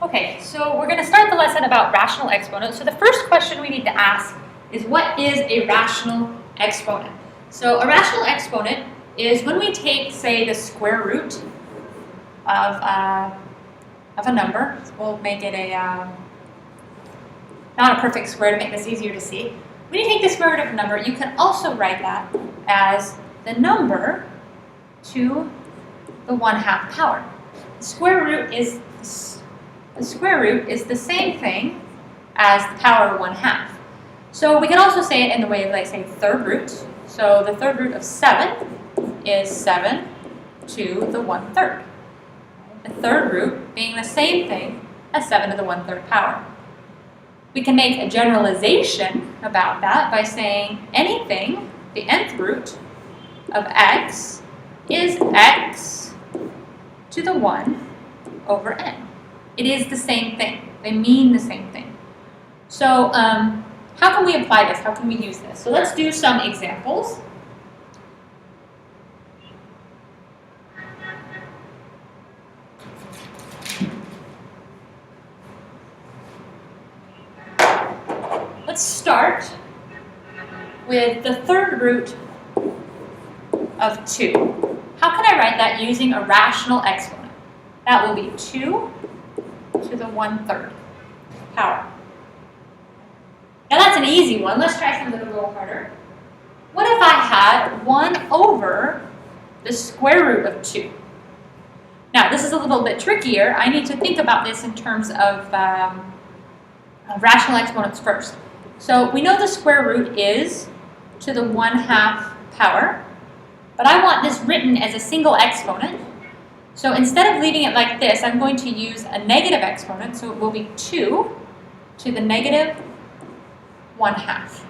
Okay, so we're going to start the lesson about rational exponents. So the first question we need to ask is, what is a rational exponent? So a rational exponent is when we take, say, the square root of a number. We'll make it not a perfect square to make this easier to see. When you take the square root of a number, you can also write that as the number to the 1/2 power. The square root is the same thing as the power of 1/2. So we can also say it in the way of, like, say, third root. So the third root of 7 is 7 to the 1/3. The third root being the same thing as 7 to the 1/3 power. We can make a generalization about that by saying anything, the nth root of x is x to the 1 over n. It is the same thing. They mean the same thing. So how can we apply this? How can we use this? So let's do some examples. Let's start with the third root of 2. How can I write that using a rational exponent? That will be 2 to the 1/3 power. Now that's an easy one. Let's try something a little harder. What if I had 1 over the square root of 2? Now this is a little bit trickier. I need to think about this in terms of rational exponents first. So we know the square root is to the 1/2 power, but I want this written as a single exponent. So instead of leaving it like this, I'm going to use a negative exponent, so it will be 2 to the negative 1/2.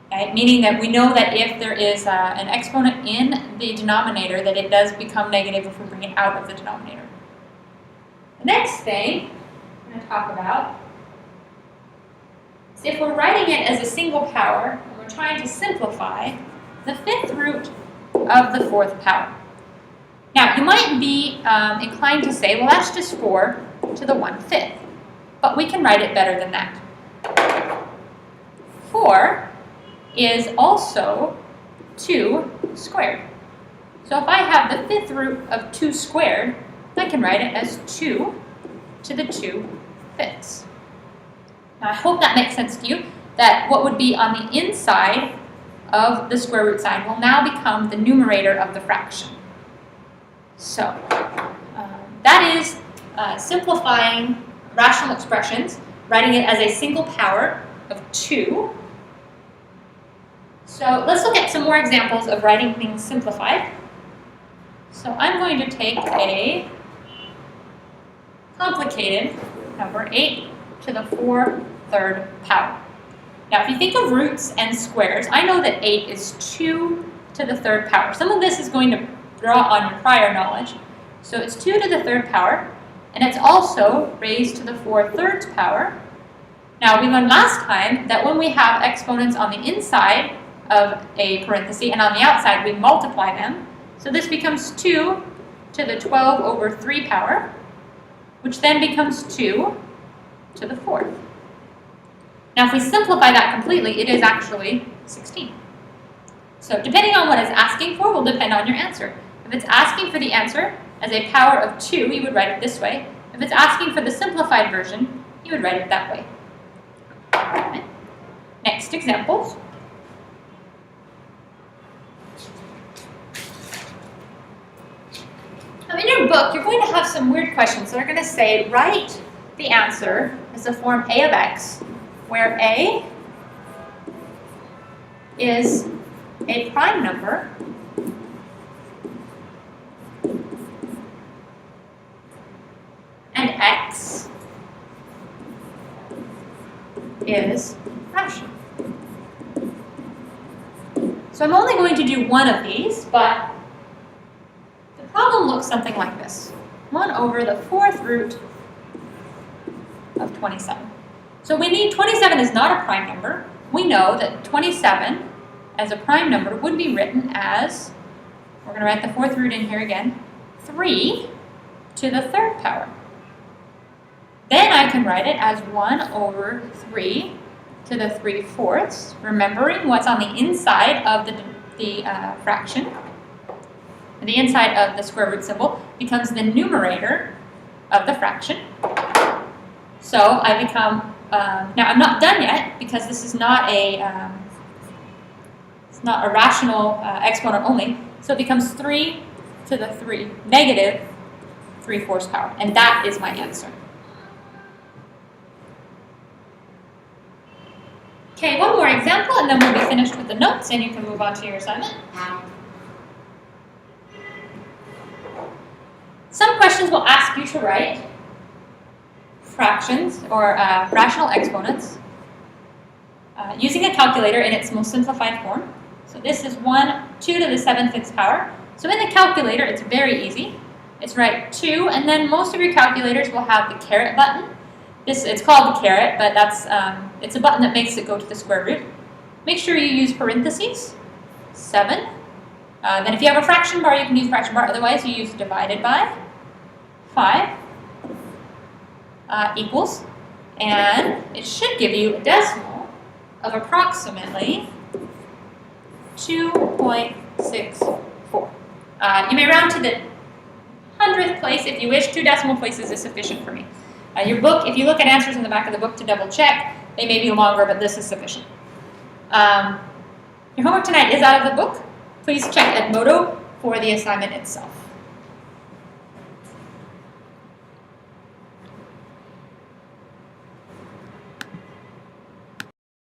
Okay? Meaning that we know that if there is an exponent in the denominator, that it does become negative if we bring it out of the denominator. The next thing I'm going to talk about is if we're writing it as a single power, and we're trying to simplify the 5th root of the 4th power. Now, you might be inclined to say, well, that's just 4 to the 1/5. But we can write it better than that. 4 is also 2 squared. So if I have the 5th root of 2 squared, I can write it as 2 to the 2/5. Now, I hope that makes sense to you, that what would be on the inside of the square root sign will now become the numerator of the fraction. So that is simplifying rational expressions, writing it as a single power of 2. So let's look at some more examples of writing things simplified. So I'm going to take a complicated number, 8 to the 4/3 power. Now, if you think of roots and squares, I know that 8 is 2 to the 3rd power. Some of this is going to draw on your prior knowledge. So it's 2 to the 3rd power, and it's also raised to the 4/3 power. Now, we learned last time that when we have exponents on the inside of a parenthesis and on the outside, we multiply them. So this becomes 2 to the 12 over 3 power, which then becomes 2 to the 4th. Now, if we simplify that completely, it is actually 16. So depending on what it's asking for will depend on your answer. If it's asking for the answer as a power of 2, you would write it this way. If it's asking for the simplified version, you would write it that way. Okay. Next examples. Now, in your book, you're going to have some weird questions that are going to say, write the answer as the form a of x, where a is a prime number and x is rational. So I'm only going to do one of these, but the problem looks something like this. 1 over the 4th root of 27. So we need 27 is not a prime number. We know that 27 as a prime number would be written as, we're going to write the 4th root in here again, 3 to the 3rd power. Then I can write it as 1 over 3 to the 3/4, remembering what's on the inside of the fraction. The inside of the square root symbol becomes the numerator of the fraction. So I become, now I'm not done yet because this is not it's not a rational exponent only. So it becomes 3 to the negative 3/4 power, and that is my answer. Okay, one more example, and then we'll be finished with the notes, and you can move on to your assignment. Some questions will ask you to write fractions or rational exponents using a calculator in its most simplified form. So this is 2 to the 7/5 power. So in the calculator, it's very easy. It's write 2, and then most of your calculators will have the caret button. It's called the caret, but it's a button that makes it go to the square root. Make sure you use parentheses, 7. Then if you have a fraction bar, you can use fraction bar. Otherwise, you use divided by 5 equals. And it should give you a decimal of approximately 2.64. You may round to the 100th place if you wish. 2 decimal places is sufficient for me. Your book, if you look at answers in the back of the book to double check, they may be longer, but this is sufficient. Your homework tonight is out of the book. Please check Edmodo for the assignment itself.